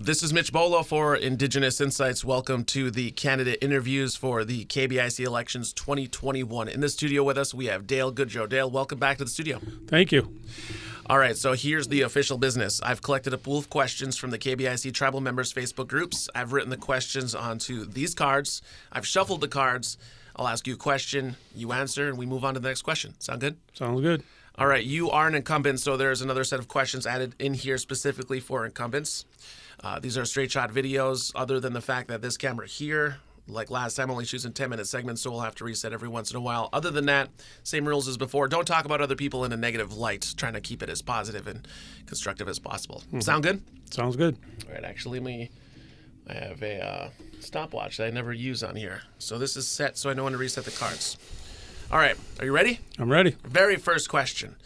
This is Mitch Bolo for Indigenous Insights. Welcome to the candidate interviews for the Kbic elections 2021. In the studio with us, we have Dale Goodrow. Dale, welcome back to the studio. Thank you. All right, so here's the official business. I've collected a pool of questions from the Kbic tribal members' Facebook groups. I've written the questions onto these cards. I've shuffled the cards. I'll ask you a question, you answer, and we move on to the next question. Sound good? Sounds good. All right, you are an incumbent, so there's another set of questions added in here specifically for incumbents. These are straight shot videos, other than the fact that this camera here, like last time, only shoots in 10-minute segments, so we'll have to reset every once in a while. Other than that, same rules as before. Don't talk about other people in a negative light, trying to keep it as positive and constructive as possible. Sound good? Sounds good. All right, actually, I have a stopwatch that I never use on here. So this is set so I know when to reset the cards. All right, are you ready? I'm ready. Very first question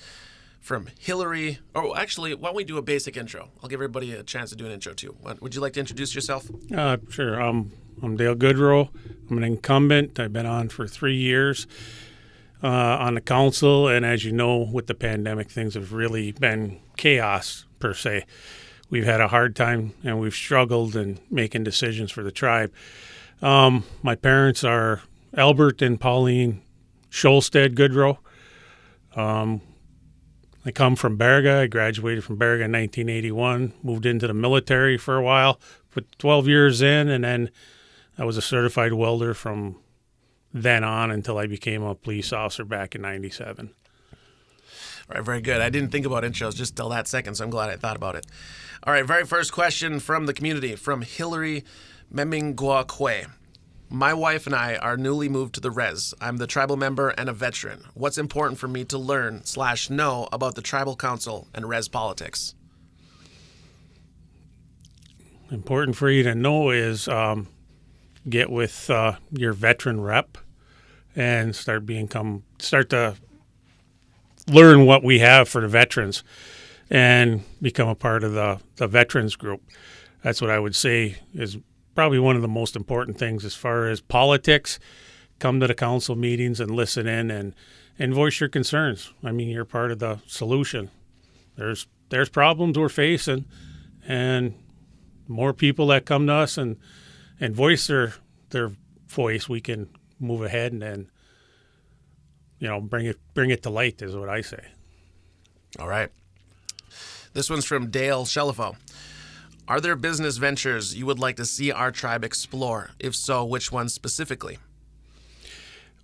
from Hillary. Oh, actually, why don't we do a basic intro? I'll give everybody a chance to do an intro, too. Would you like to introduce yourself? Sure. I'm Dale Goodrow. I'm an incumbent. I've been on for 3 years on the council. And as you know, with the pandemic, things have really been chaos, per se. We've had a hard time, and we've struggled in making decisions for the tribe. My parents are Albert and Pauline Scholstead Goodrow. I come from Berga. I graduated from Berga in 1981, moved into the military for a while, put 12 years in, and then I was a certified welder from then on until I became a police officer back in 97. All right, very good. I didn't think about intros just till that second, so I'm glad I thought about it. All right, very first question from the community, from Hillary Memingwakwe. My wife and I are newly moved to the res. I'm the tribal member and a veteran. What's important for me to learn/know about the tribal council and res politics? Important for you to know is get with your veteran rep and start to learn what we have for the veterans and become a part of the veterans group. That's what I would say is probably one of the most important things as far as politics. Come to the council meetings and listen in and voice your concerns. I mean, you're part of the solution. There's problems we're facing, and more people that come to us and voice their voice, we can move ahead and bring it to light is what I say. All right. This one's from Dale Shelifo. Are there business ventures you would like to see our tribe explore? If so, which ones specifically?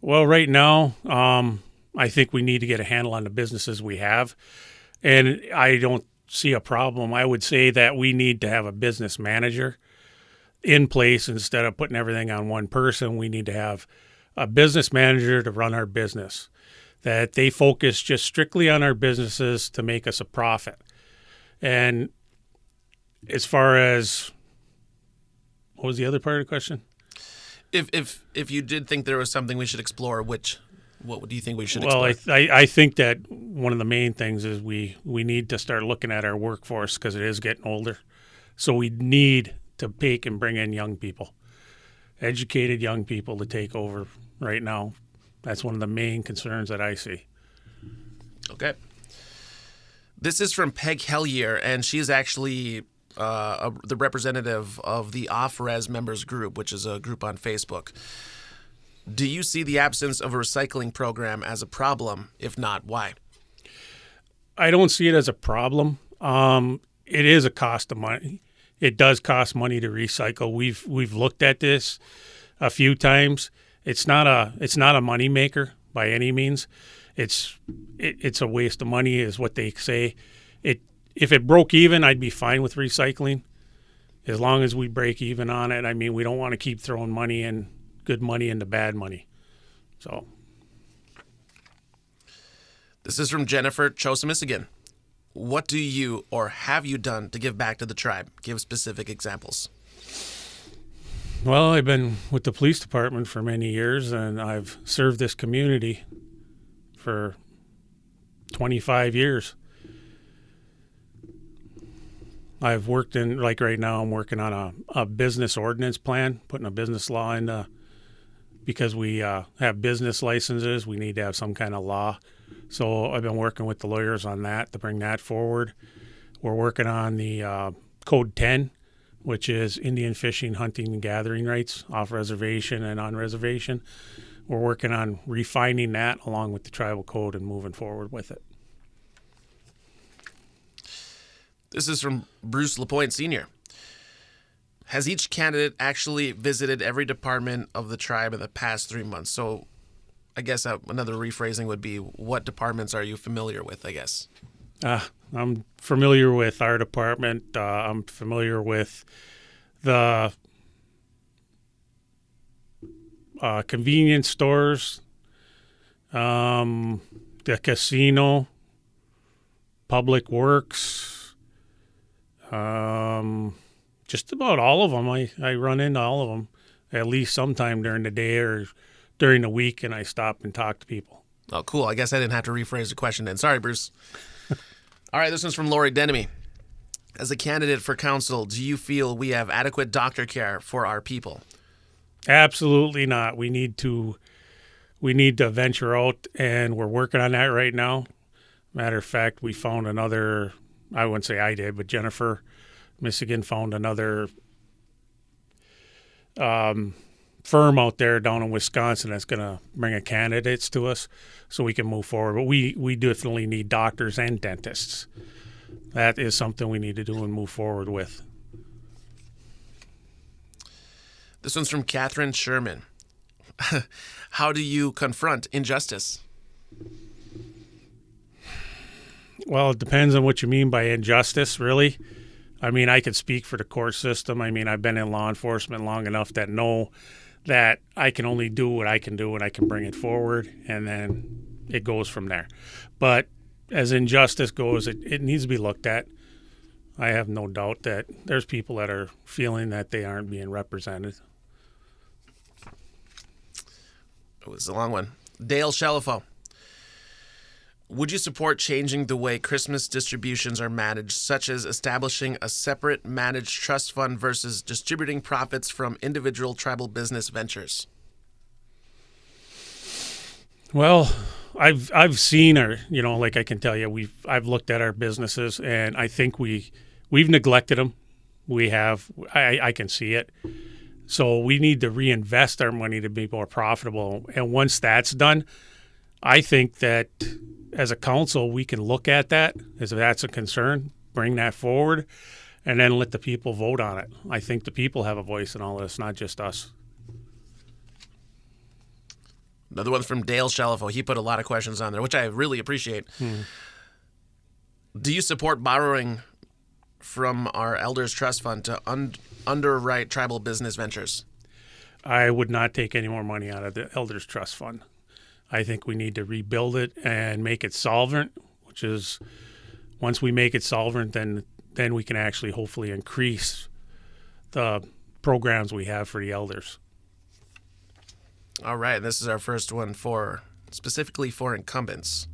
Well, right now, I think we need to get a handle on the businesses we have, and I don't see a problem. I would say that we need to have a business manager in place instead of putting everything on one person. We need to have a business manager to run our business, that they focus just strictly on our businesses to make us a profit. And as far as, what was the other part of the question? If you did think there was something we should explore, what do you think we should explore? Well, I think that one of the main things is we need to start looking at our workforce because it is getting older. So we need to take and bring in young people, educated young people to take over right now. That's one of the main concerns that I see. Okay. This is from Peg Hellier, and she is actually the representative of the Off-Res Members Group, which is a group on Facebook. Do you see the absence of a recycling program as a problem? If not, why? I don't see it as a problem. It is a cost of money. It does cost money to recycle. We've looked at this a few times. It's not a money maker by any means. It's a waste of money, is what they say. If it broke even, I'd be fine with recycling, as long as we break even on it. I mean, we don't want to keep throwing good money into bad money. So, this is from Jennifer Chosimus again. What do you or have you done to give back to the tribe? Give specific examples. Well, I've been with the police department for many years, and I've served this community for 25 years. I've worked in, like right now, I'm working on a business ordinance plan, putting a business law in, because we have business licenses, we need to have some kind of law. So I've been working with the lawyers on that to bring that forward. We're working on the Code 10 which is Indian fishing, hunting, and gathering rights off reservation and on reservation. We're working on refining that along with the tribal code and moving forward with it. This is from Bruce LaPointe Sr. Has each candidate actually visited every department of the tribe in the past 3 months? So I guess another rephrasing would be, what departments are you familiar with, I guess? I'm familiar with our department. I'm familiar with the convenience stores, the casino, public works, just about all of them. I run into all of them at least sometime during the day or during the week, and I stop and talk to people. Oh, cool. I guess I didn't have to rephrase the question then. Sorry, Bruce. All right, this one's from Lori Denemy. As a candidate for council, do you feel we have adequate doctor care for our people? Absolutely not. We need to venture out, and we're working on that right now. Matter of fact, we found another, I wouldn't say I did, but Jennifer, Michigan, found another firm out there down in Wisconsin that's going to bring a candidates to us so we can move forward. But we definitely need doctors and dentists. That is something we need to do and move forward with. This one's from Catherine Sherman. How do you confront injustice? Well, it depends on what you mean by injustice, really. I mean, I could speak for the court system. I mean, I've been in law enforcement long enough that know that I can only do what I can do and I can bring it forward, and then it goes from there. But as injustice goes, it needs to be looked at. I have no doubt that there's people that are feeling that they aren't being represented. It was a long one. Dale Shalifo. Would you support changing the way Christmas distributions are managed, such as establishing a separate managed trust fund versus distributing profits from individual tribal business ventures? Well, I've seen like I can tell you, I've looked at our businesses, and I think we've neglected them. We have. I can see it. So we need to reinvest our money to be more profitable. And once that's done, I think that as a council, we can look at that, as if that's a concern, bring that forward, and then let the people vote on it. I think the people have a voice in all this, not just us. Another one from Dale Shalifo. He put a lot of questions on there, which I really appreciate. Do you support borrowing from our Elders Trust Fund to underwrite tribal business ventures? I would not take any more money out of the Elders Trust Fund. I think we need to rebuild it and make it solvent, which is, once we make it solvent, then we can actually hopefully increase the programs we have for the elders. All right, this is our first one specifically for incumbents.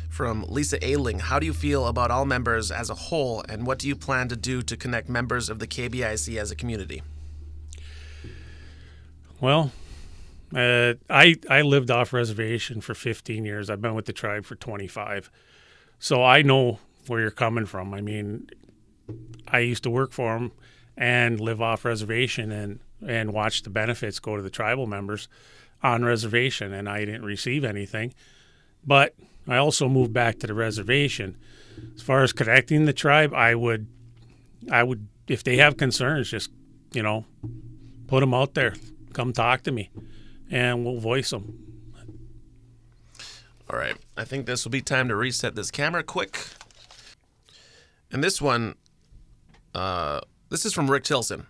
From Lisa Ailing, how do you feel about all members as a whole, and what do you plan to do to connect members of the KBIC as a community? Well, I lived off reservation for 15 years. I've been with the tribe for 25. So I know where you're coming from. I mean, I used to work for them and live off reservation and watch the benefits go to the tribal members on reservation, and I didn't receive anything. But I also moved back to the reservation. As far as connecting the tribe, I would, if they have concerns, just, put them out there. Come talk to me, and we'll voice them. All right. I think this will be time to reset this camera quick. And this one, this is from Rick Tilson.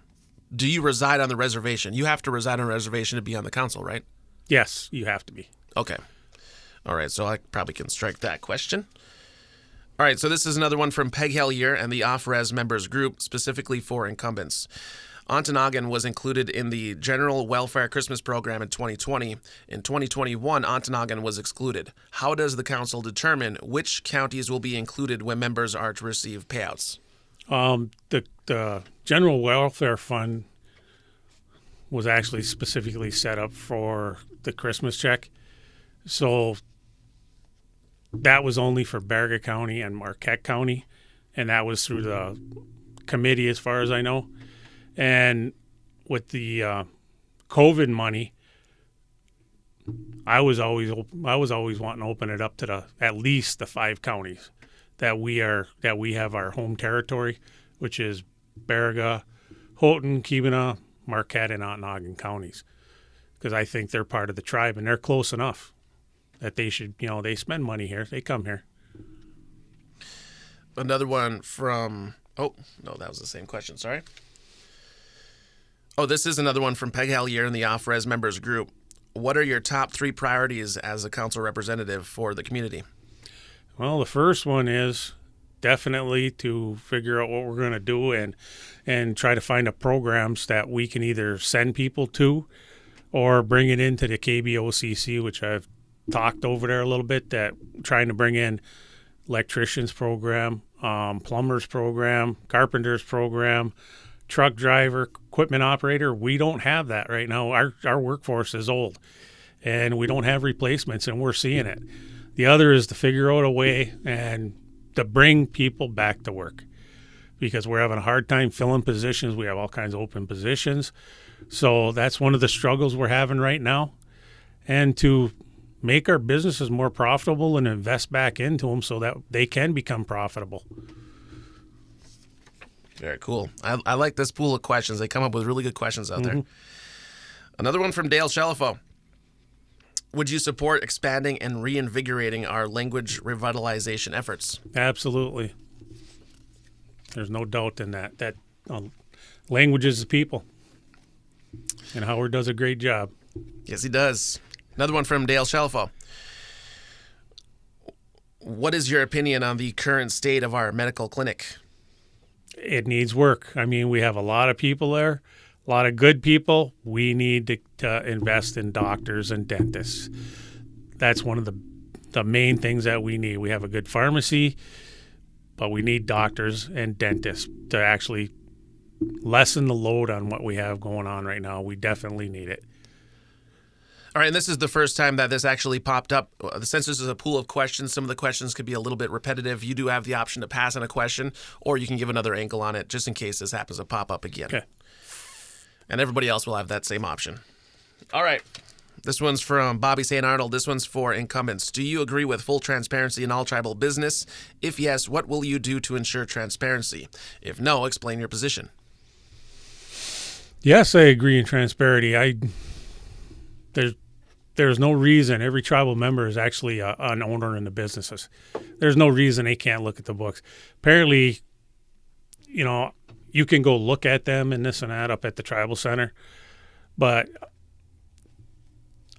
Do you reside on the reservation? You have to reside on a reservation to be on the council, right? Yes, you have to be. Okay. All right, so I probably can strike that question. All right, so this is another one from Peg Hellier and the Off-Res members group, specifically for incumbents. Ontonagon was included in the General Welfare Christmas Program in 2020. In 2021, Ontonagon was excluded. How does the council determine which counties will be included when members are to receive payouts? The General Welfare Fund was actually specifically set up for the Christmas check. So that was only for Baraga County and Marquette County, and that was through the committee as far as I know. And with the COVID money, I was always wanting to open it up to at least the 5 counties that we have our home territory, which is Baraga, Houghton, Kbic, Marquette, and Ontonagon counties, because I think they're part of the tribe and they're close enough that they should, they spend money here, they come here. Another one from, oh, no, that was the same question, sorry. Oh, this is another one from Peg Hellier in the Off-Res members group. What are your top 3 priorities as a council representative for the community? Well, the first one is definitely to figure out what we're going to do and try to find programs that we can either send people to or bring it into the KBOCC, which I've talked over there a little bit, that trying to bring in electricians program, plumbers program, carpenters program, truck driver, equipment operator. We don't have that right now. Our workforce is old and we don't have replacements, and we're seeing it. The other is to figure out a way and to bring people back to work, because we're having a hard time filling positions. We have all kinds of open positions. So that's one of the struggles we're having right now. And to make our businesses more profitable and invest back into them so that they can become profitable. Very cool. I like this pool of questions. They come up with really good questions out there. Another one from Dale Shelifo. Would you support expanding and reinvigorating our language revitalization efforts? Absolutely. There's no doubt in that language is the people. And Howard does a great job. Yes, he does. Another one from Dale Shelifo. What is your opinion on the current state of our medical clinic? It needs work. I mean, we have a lot of people there, a lot of good people. We need to invest in doctors and dentists. That's one of the main things that we need. We have a good pharmacy, but we need doctors and dentists to actually lessen the load on what we have going on right now. We definitely need it. All right, and this is the first time that this actually popped up. Since this is a pool of questions, some of the questions could be a little bit repetitive. You do have the option to pass on a question, or you can give another angle on it just in case this happens to pop up again. Okay. And everybody else will have that same option. All right. This one's from Bobby St. Arnold. This one's for incumbents. Do you agree with full transparency in all tribal business? If yes, what will you do to ensure transparency? If no, explain your position. Yes, I agree in transparency. There's no reason. Every tribal member is actually an owner in the businesses. There's no reason they can't look at the books. Apparently, you can go look at them and this and that up at the tribal center, but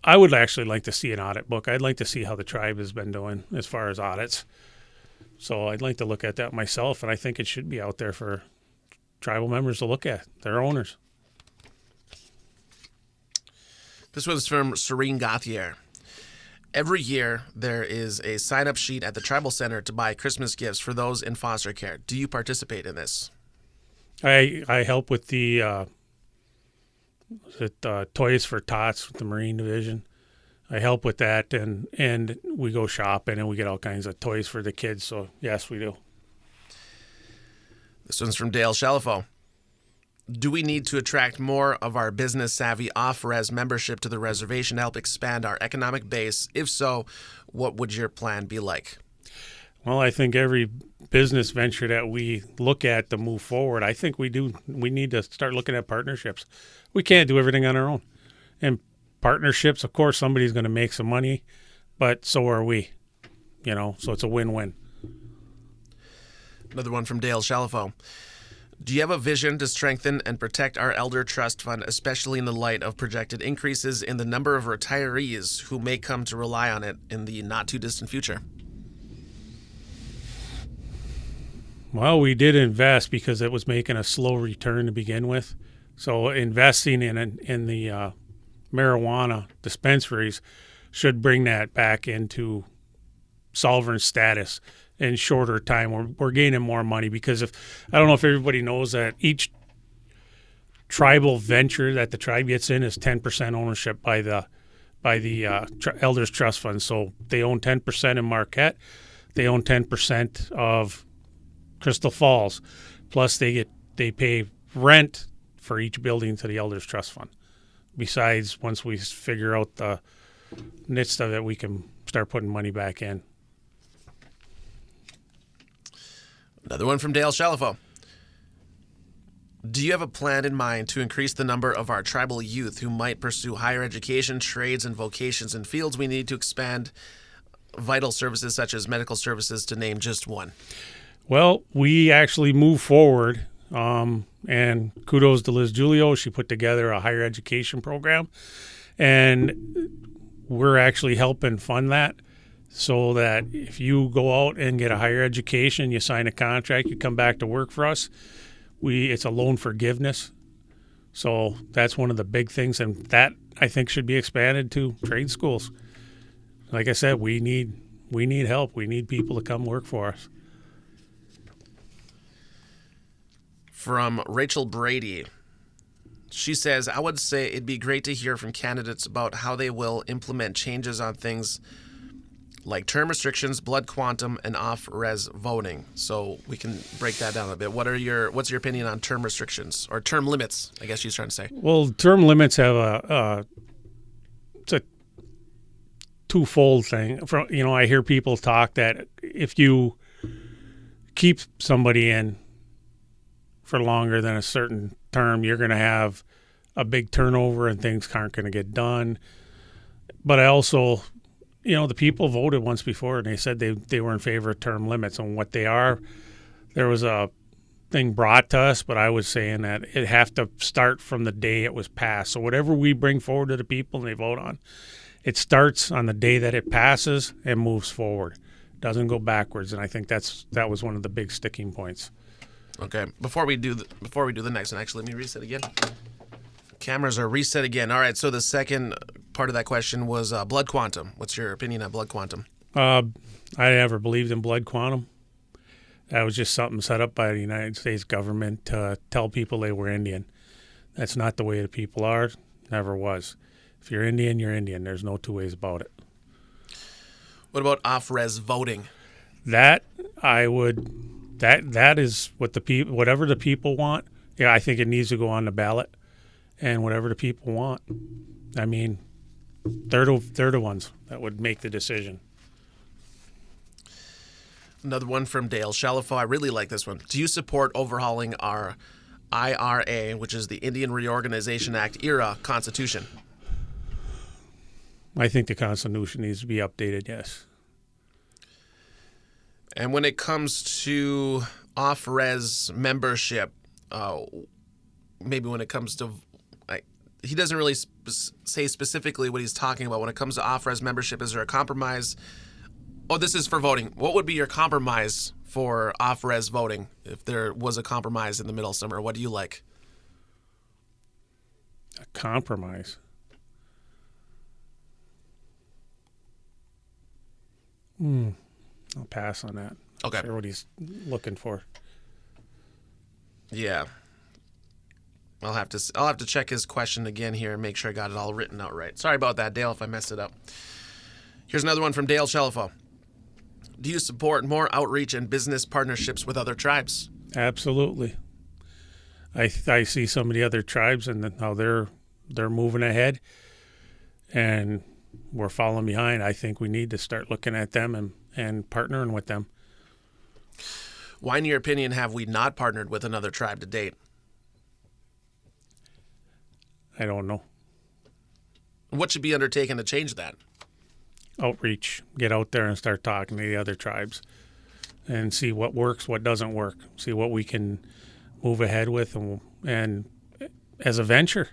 I would actually like to see an audit book. I'd like to see how the tribe has been doing as far as audits. So I'd like to look at that myself, and I think it should be out there for tribal members to look at, their owners. This was from Serene Gauthier. Every year, there is a sign-up sheet at the Tribal Center to buy Christmas gifts for those in foster care. Do you participate in this? I help with the Toys for Tots with the Marine Division. I help with that, and we go shopping, and we get all kinds of toys for the kids. So, yes, we do. This one's from Dale Shelifo. Do we need to attract more of our business-savvy off-res membership to the reservation to help expand our economic base? If so, what would your plan be like? Well, I think every business venture that we look at to move forward, I think we need to start looking at partnerships. We can't do everything on our own. And partnerships, of course, somebody's going to make some money, but so are we. So it's a win-win. Another one from Dale Shelifo. Do you have a vision to strengthen and protect our elder trust fund, especially in the light of projected increases in the number of retirees who may come to rely on it in the not-too-distant future? Well, we did invest because it was making a slow return to begin with. So investing in the marijuana dispensaries should bring that back into solvent status in shorter time. We're gaining more money because I don't know if everybody knows that each tribal venture that the tribe gets in is 10% ownership by the Elders Trust Fund. So they own 10% in Marquette. They own 10% of Crystal Falls. Plus they pay rent for each building to the Elders Trust Fund. Besides, once we figure out the nits of it, we can start putting money back in. Another one from Dale Shalifo. Do you have a plan in mind to increase the number of our tribal youth who might pursue higher education, trades, and vocations in fields we need to expand vital services such as medical services, to name just one? Well, we actually moved forward, and kudos to Liz Julio. She put together a higher education program, and we're actually helping fund that so that if you go out and get a higher education, you sign a contract, you come back to work for us, it's a loan forgiveness. So that's one of the big things, and that I think should be expanded to trade schools. Like I said, we need help. We need people to come work for us. From Rachel Brady. She says, I would say it'd be great to hear from candidates about how they will implement changes on things like term restrictions, blood quantum, and off-res voting. So we can break that down a bit. What's your opinion on term restrictions, or term limits, I guess she's trying to say? Well, term limits have it's a twofold thing. I hear people talk that if you keep somebody in for longer than a certain term, you're going to have a big turnover and things aren't going to get done. But I also, the people voted once before and they said they were in favor of term limits on what they are. There was a thing brought to us, but I was saying that it have to start from the day it was passed. So whatever we bring forward to the people and they vote on, it starts on the day that it passes and moves forward. Doesn't go backwards. And I think that was one of the big sticking points. Okay. Before we do the next one, actually, let me reset again. Cameras are reset again. All right. So the second part of that question was blood quantum. What's your opinion on blood quantum? I never believed in blood quantum. That was just something set up by the United States government to tell people they were Indian. That's not the way the people are. Never was. If you're Indian, you're Indian. There's no two ways about it. What about off-res voting? That is what whatever the people want. Yeah, I think it needs to go on the ballot, and whatever the people want. I mean, they're the ones that would make the decision. Another one from Dale Shalifo. I really like this one. Do you support overhauling our IRA, which is the Indian Reorganization Act era Constitution? I think the Constitution needs to be updated, yes. And when it comes to off-res membership, maybe when it comes to, he doesn't really say specifically what he's talking about. When it comes to off-res membership, is there a compromise? Oh, this is for voting. What would be your compromise for off-res voting if there was a compromise in the middle somewhere? What do you like? A compromise? I'll pass on that. Okay. Not sure what he's looking for. Yeah. I'll have to check his question again here and make sure I got it all written out right. Sorry about that, Dale, if I messed it up. Here's another one from Dale Shalifo. Do you support more outreach and business partnerships with other tribes? Absolutely. I see some of the other tribes and how they're moving ahead, and we're falling behind. I think we need to start looking at them and partnering with them. Why, in your opinion, have we not partnered with another tribe to date? I don't know. What should be undertaken to change that? Outreach. Get out there and start talking to the other tribes and see what works, what doesn't work. See what we can move ahead with and as a venture.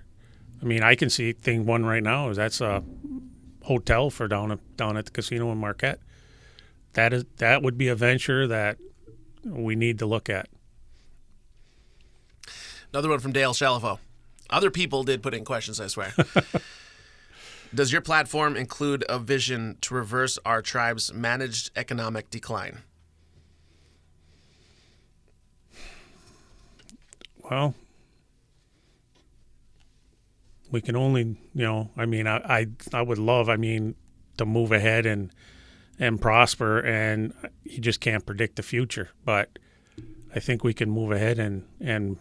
I mean, I can see thing one right now is that's a hotel for down at the casino in Marquette. That would be a venture that we need to look at. Another one from Dale Shalifo. Other people did put in questions, I swear. Does your platform include a vision to reverse our tribe's managed economic decline? Well, we can only, I mean, I would love, to move ahead and prosper, and you just can't predict the future. But I think we can move ahead and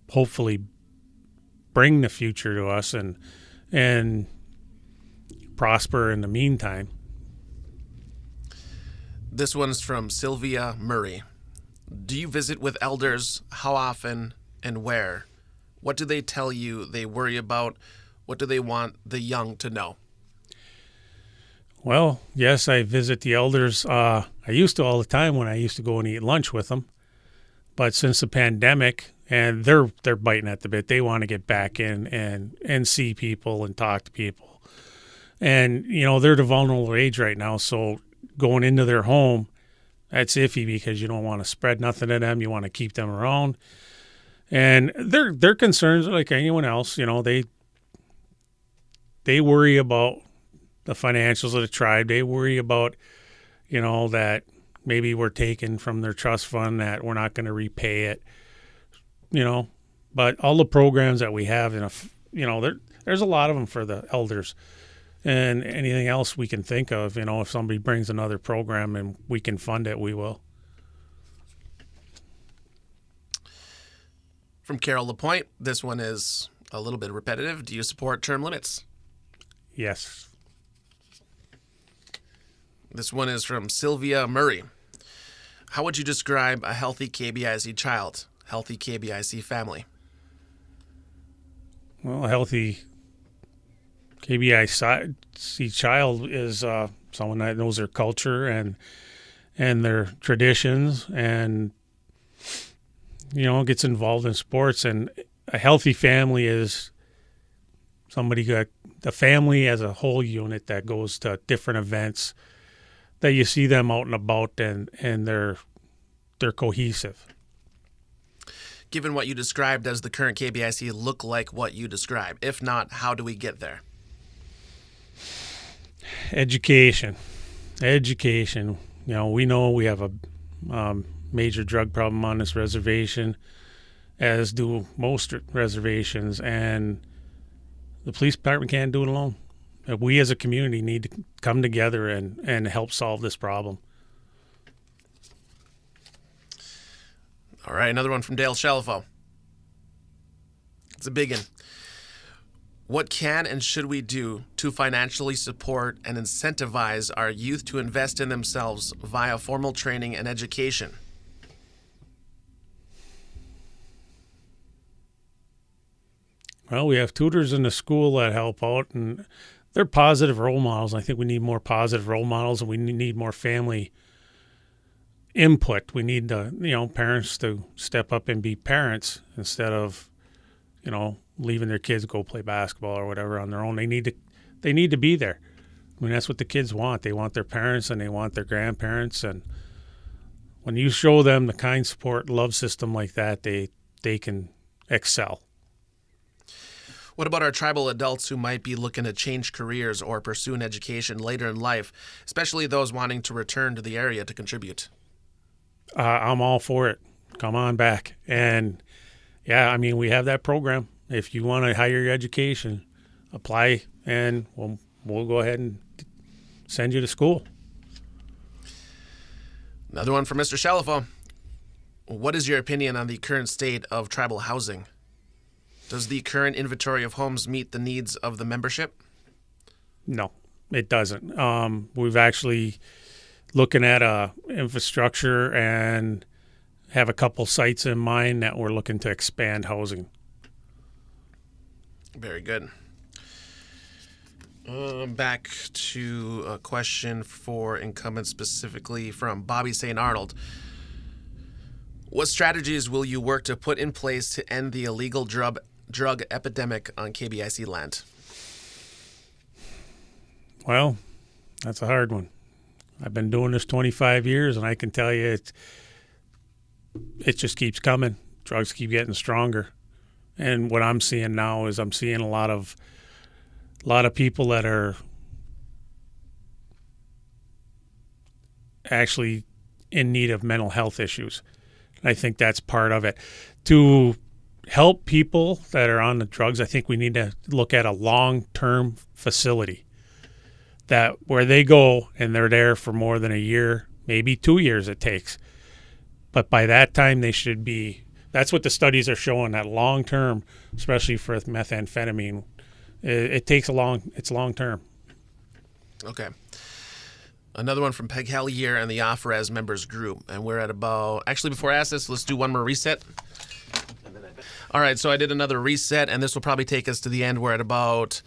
hopefully bring the future to us and prosper in the meantime. This one's from Sylvia Murray. Do you visit with elders? How often and where? What do they tell you they worry about? What do they want the young to know? Well, yes, I visit the elders. I used to all the time when I used to go and eat lunch with them. But since the pandemic, and they're biting at the bit, they want to get back in and see people and talk to people. And, they're at a vulnerable age right now, so going into their home, that's iffy because you don't want to spread nothing to them. You want to keep them around. And their concerns are like anyone else. They worry about the financials of the tribe. They worry about, that maybe we're taken from their trust fund, that we're not going to repay it, But all the programs that we have, there's a lot of them for the elders. And anything else we can think of, if somebody brings another program and we can fund it, we will. From Carol LaPointe, this one is a little bit repetitive. Do you support term limits? Yes. This one is from Sylvia Murray. How would you describe a healthy KBIC child, healthy KBIC family? Well, a healthy KBIC child is someone that knows their culture and their traditions and, gets involved in sports. And a healthy family is somebody got the family as a whole unit that goes to different events, that you see them out and about and they're cohesive. Given what you described, does the current KBIC look like what you describe? If not, how do we get there? Education. We know we have a major drug problem on this reservation, as do most reservations, and the police department can't do it alone. We as a community need to come together and help solve this problem. All right, another one from Dale Shelfo. It's a big one. What can and should we do to financially support and incentivize our youth to invest in themselves via formal training and education? Well, we have tutors in the school that help out, and they're positive role models. I think we need more positive role models, and we need more family input. We need parents to step up and be parents instead of, leaving their kids to go play basketball or whatever on their own. They need to be there. I mean, that's what the kids want. They want their parents and they want their grandparents. And when you show them the kind support, love system like that, they can excel. What about our tribal adults who might be looking to change careers or pursue an education later in life, especially those wanting to return to the area to contribute? I'm all for it. Come on back. And yeah, we have that program. If you want a higher education, apply and we'll go ahead and send you to school. Another one from Mr. Shalafo. What is your opinion on the current state of tribal housing? Does the current inventory of homes meet the needs of the membership? No, it doesn't. We've actually looking at infrastructure and have a couple sites in mind that we're looking to expand housing. Very good. Back to a question for incumbents, specifically from Bobby St. Arnold. What strategies will you work to put in place to end the illegal drug epidemic on KBIC land? Well, that's a hard one. I've been doing this 25 years, and I can tell you it just keeps coming. Drugs keep getting stronger. And what I'm seeing now is I'm seeing a lot of people that are actually in need of mental health issues. And I think that's part of it. To help people that are on the drugs, I think we need to look at a long-term facility that where they go and they're there for more than a year, maybe 2 years it takes. But by that time, they should be That's what the studies are showing, that long term, especially for methamphetamine, it's long term. Okay. Another one from Peg Hellier and the Offer as Members group. And we're at about, actually, before I ask this, let's do one more reset. All right, so I did another reset, and this will probably take us to the end. We're at about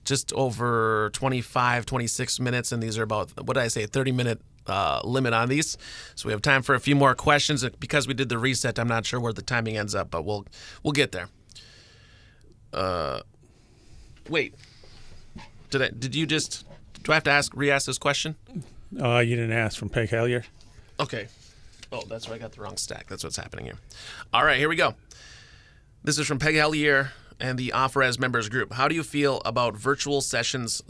just over 25, 26 minutes, and these are about, what did I say, 30-minute limit on these. So we have time for a few more questions. Because we did the reset, I'm not sure where the timing ends up, but we'll get there. Wait. Do I have to re-ask this question? You didn't ask from Peg Hellier. Okay. Oh, that's where I got the wrong stack. That's what's happening here. All right, here we go. This is from Peg Hellier and the Offer as Members group. How do you feel about virtual sessions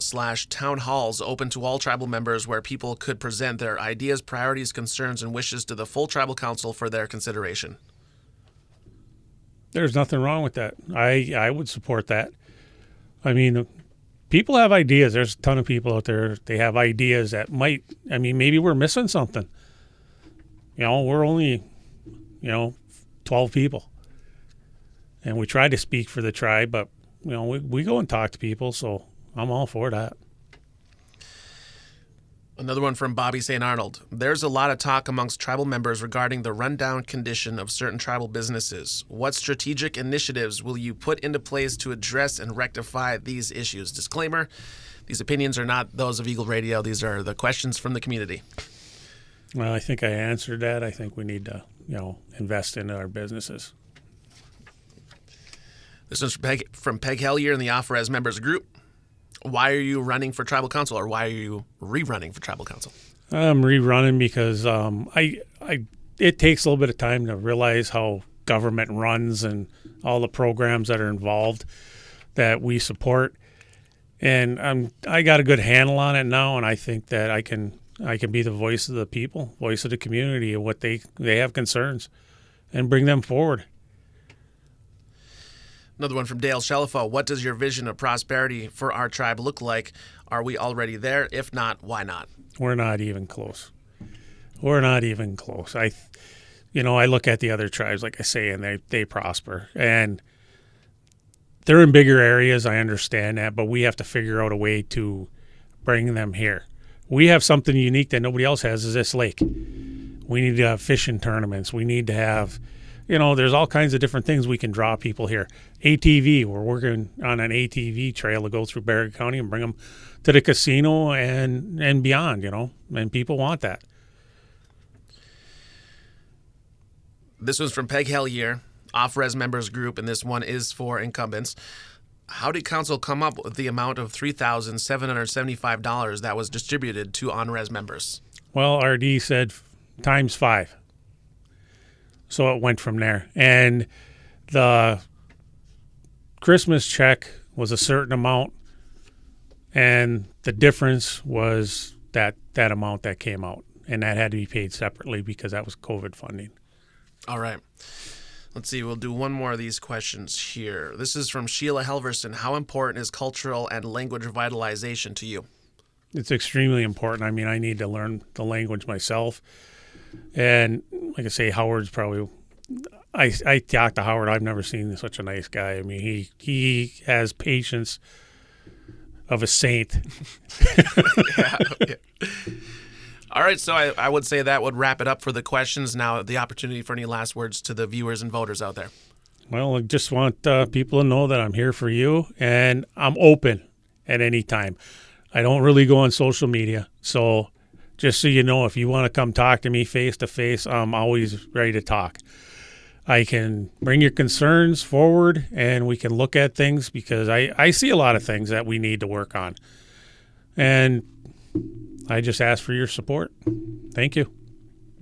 / town halls open to all tribal members where people could present their ideas, priorities, concerns, and wishes to the full tribal council for their consideration? There's nothing wrong with that. I would support that. I mean, people have ideas. There's a ton of people out there. They have ideas that maybe we're missing something. We're only, 12 people. And we try to speak for the tribe, but, we go and talk to people, so I'm all for that. Another one from Bobby St. Arnold. There's a lot of talk amongst tribal members regarding the rundown condition of certain tribal businesses. What strategic initiatives will you put into place to address and rectify these issues? Disclaimer, these opinions are not those of Eagle Radio. These are the questions from the community. Well, I think I answered that. I think we need to, invest in our businesses. This one's from Peg Hellier and the Offer as Members group. Why are you running for tribal council, or why are you rerunning for tribal council? I'm rerunning because it takes a little bit of time to realize how government runs and all the programs that are involved that we support. And I got a good handle on it now, and I think that I can be the voice of the people, voice of the community, of what they have concerns, and bring them forward. Another one from Dale Shelifo. What does your vision of prosperity for our tribe look like? Are we already there? If not, why not? We're not even close. I look at the other tribes, like I say, and they prosper. And they're in bigger areas, I understand that, but we have to figure out a way to bring them here. We have something unique that nobody else has, is this lake. We need to have fishing tournaments. We need to have... there's all kinds of different things we can draw people here. ATV, we're working on an ATV trail to go through Barrett County and bring them to the casino and beyond, and people want that. This one's from Peg Hellier, Offer as Members group, and this one is for incumbents. How did council come up with the amount of $3,775 that was distributed to on-res members? Well, RD said times 5. So it went from there. And the Christmas check was a certain amount, and the difference was that amount that came out. And that had to be paid separately because that was COVID funding. All right. Let's see. We'll do one more of these questions here. This is from Sheila Helverson. How important is cultural and language revitalization to you? It's extremely important. I mean, I need to learn the language myself. And like I say, Howard's probably... I talked to Howard. I've never seen such a nice guy. I mean, he has patience of a saint. Yeah. All right, so I would say that would wrap it up for the questions. Now, the opportunity for any last words to the viewers and voters out there. Well, I just want people to know that I'm here for you, and I'm open at any time. I don't really go on social media, so just so you know, if you want to come talk to me face to face, I'm always ready to talk. I can bring your concerns forward, and we can look at things, because I see a lot of things that we need to work on. And I just ask for your support. Thank you.